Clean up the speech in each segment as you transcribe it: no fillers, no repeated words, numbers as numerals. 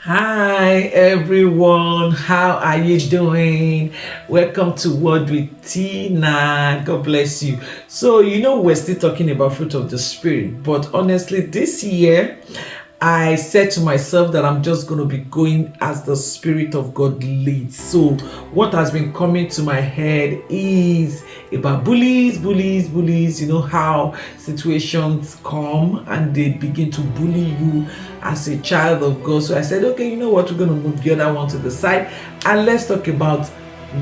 Hi everyone, how are you doing? Welcome to Word with Tina. God bless you. So, we're still talking about fruit of the Spirit, but honestly, this year I said to myself that I'm just going to be going as the Spirit of God leads. So, what has been coming to my head is about bullies. You know how situations come and they begin to bully you as a child of God. So I said, okay, you know what, we're going to move the other one to the side and let's talk about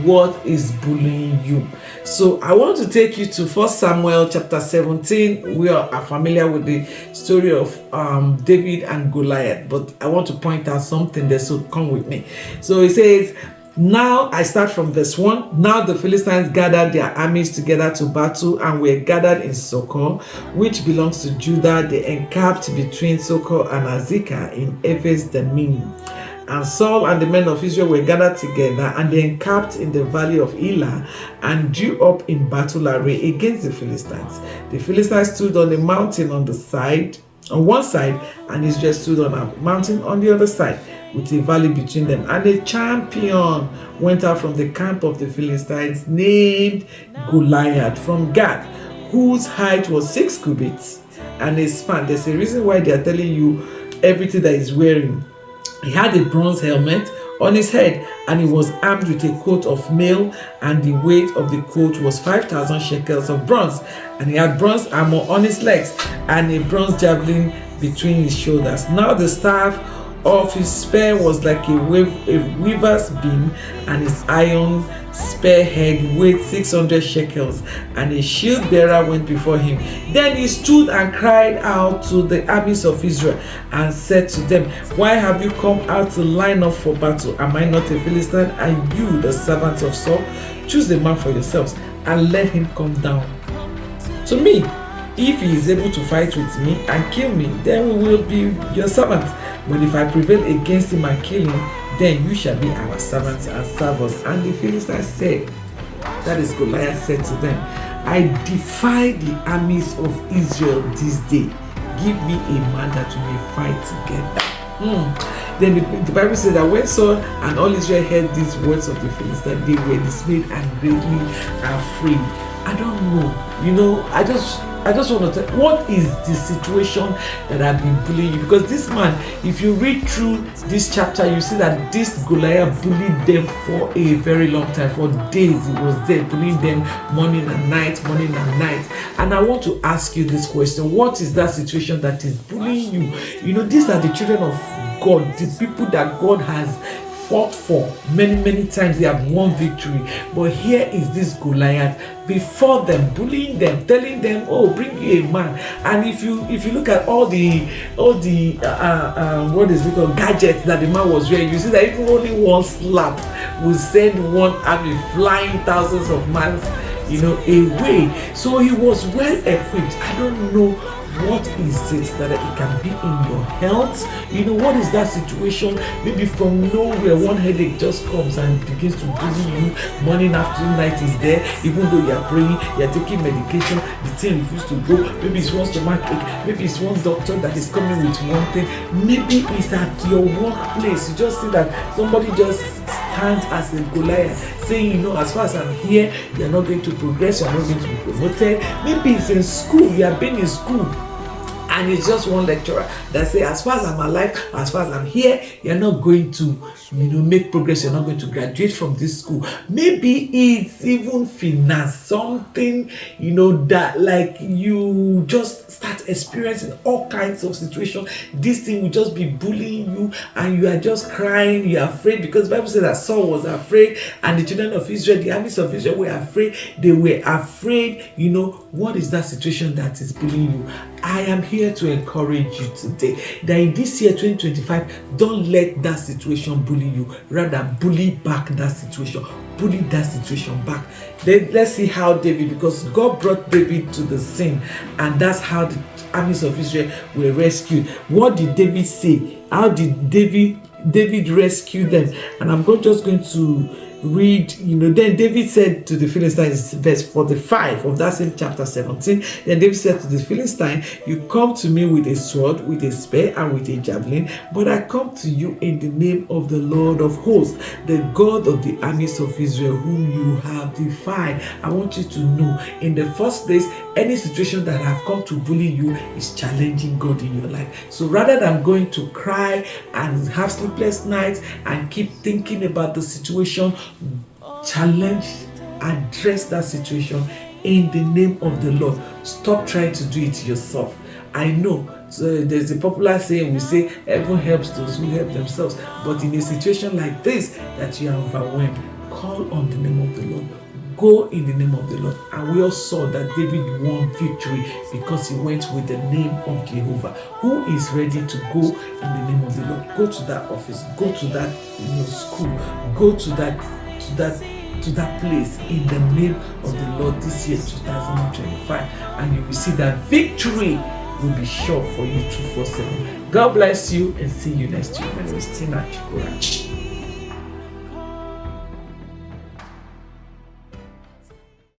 what is bullying you. So I want to take you to 1 Samuel chapter 17. We are familiar with the story of David and Goliath, but I want to point out something there, so come with me. So it says, now I start from verse 1. Now the Philistines gathered their armies together to battle and were gathered in Socoh, which belongs to Judah. They encamped between Socoh and Azekah in Ephes Dammim. And Saul and the men of Israel were gathered together, and they encamped in the valley of Elah and drew up in battle array against the Philistines. The Philistines stood on a mountain on one side, and Israel stood on a mountain on the other side, with a valley between them. And a champion went out from the camp of the Philistines named Goliath from Gath, whose height was 6 cubits and a span. There's a reason why they are telling you everything that he's wearing. He had a bronze helmet on his head, and he was armed with a coat of mail, and the weight of the coat was 5,000 shekels of bronze. And he had bronze armor on his legs, and a bronze javelin between his shoulders. Now the staff of his spear was like a weaver's beam, and his iron spearhead weighed 600 shekels, and a shield bearer went before him. Then he stood and cried out to the armies of Israel and said to them, why have you come out to line up for battle? Am I not a Philistine, and you the servants of Saul? Choose a man for yourselves and let him come down to me. If he is able to fight with me and kill me, then we will be your servants. But if I prevail against him and kill him, then you shall be our servants and serve us. And the Philistines said, that is Goliath said to them, I defy the armies of Israel this day. Give me a man that we may fight together. Then the Bible says that when Saul and all Israel heard these words of the Philistines, they were dismayed and greatly afraid. I don't know. I just want to tell, what is the situation that I've been bullying you? Because this man, if you read through this chapter, you see that this Goliath bullied them for a very long time. For days he was there bullying them morning and night. And I want to ask you this question. What is that situation that is bullying you? These are the children of God, the people that God has fought for many times. They have won victory, but here is this Goliath before them, bullying them, telling them, oh, bring you a man. And if you look at all the what is it called, gadgets that the man was wearing, you see that even only one slap will send one army flying thousands of miles away. So he was well equipped. I don't know what is it that it can be in your health. What is that situation? Maybe from nowhere one headache just comes and begins to bully you. Morning, afternoon, night is there. Even though you are praying, you are taking medication, the thing refuses to go. Maybe it's one stomach ache. Maybe it's one doctor that is coming with one thing. Maybe it's at your workplace. You just see that somebody just stands as a Goliath, saying, as far as I'm here, you're not going to progress, you're not going to be promoted. Maybe it's in school, you have been in school, and it's just one lecturer that says, as far as I'm alive, as far as I'm here, you're not going to make progress, you're not going to graduate from this school. Maybe it's even finance, something that like you just start experiencing all kinds of situations. This thing will just be bullying you, and you are just crying, you're afraid, because the Bible says that Saul was afraid, and the children of Israel, the armies of Israel were afraid. They were afraid. What is that situation that is bullying you? I am here to encourage you today that in this year 2025, don't let that situation bully you. Rather, bully back that situation. Bully that situation back. Then let's see how David, because God brought David to the scene, and that's how the armies of Israel were rescued. What did David say? How did David rescue them? And I'm just going to read, then David said to the Philistines, verse 45 of that same chapter 17, then David said to the Philistine, you come to me with a sword, with a spear, and with a javelin, but I come to you in the name of the Lord of hosts, the God of the armies of Israel, whom you have defied. I want you to know, in the first place, any situation that have come to bully you is challenging God in your life. So rather than going to cry and have sleepless nights and keep thinking about the situation, challenge, address that situation in the name of the Lord. Stop trying to do it yourself. I know, so there's a popular saying, we say heaven helps those who help themselves, but in a situation like this that you are overwhelmed, call on the name of the Lord. Go in the name of the Lord. And we all saw that David won victory because he went with the name of Jehovah. Who is ready to go in the name of the Lord? Go to that office, go to that school, go to that place in the name of the Lord this year 2025, and you will see that victory will be sure for you 247. God bless you and see you next week. My name is Tina Chikora.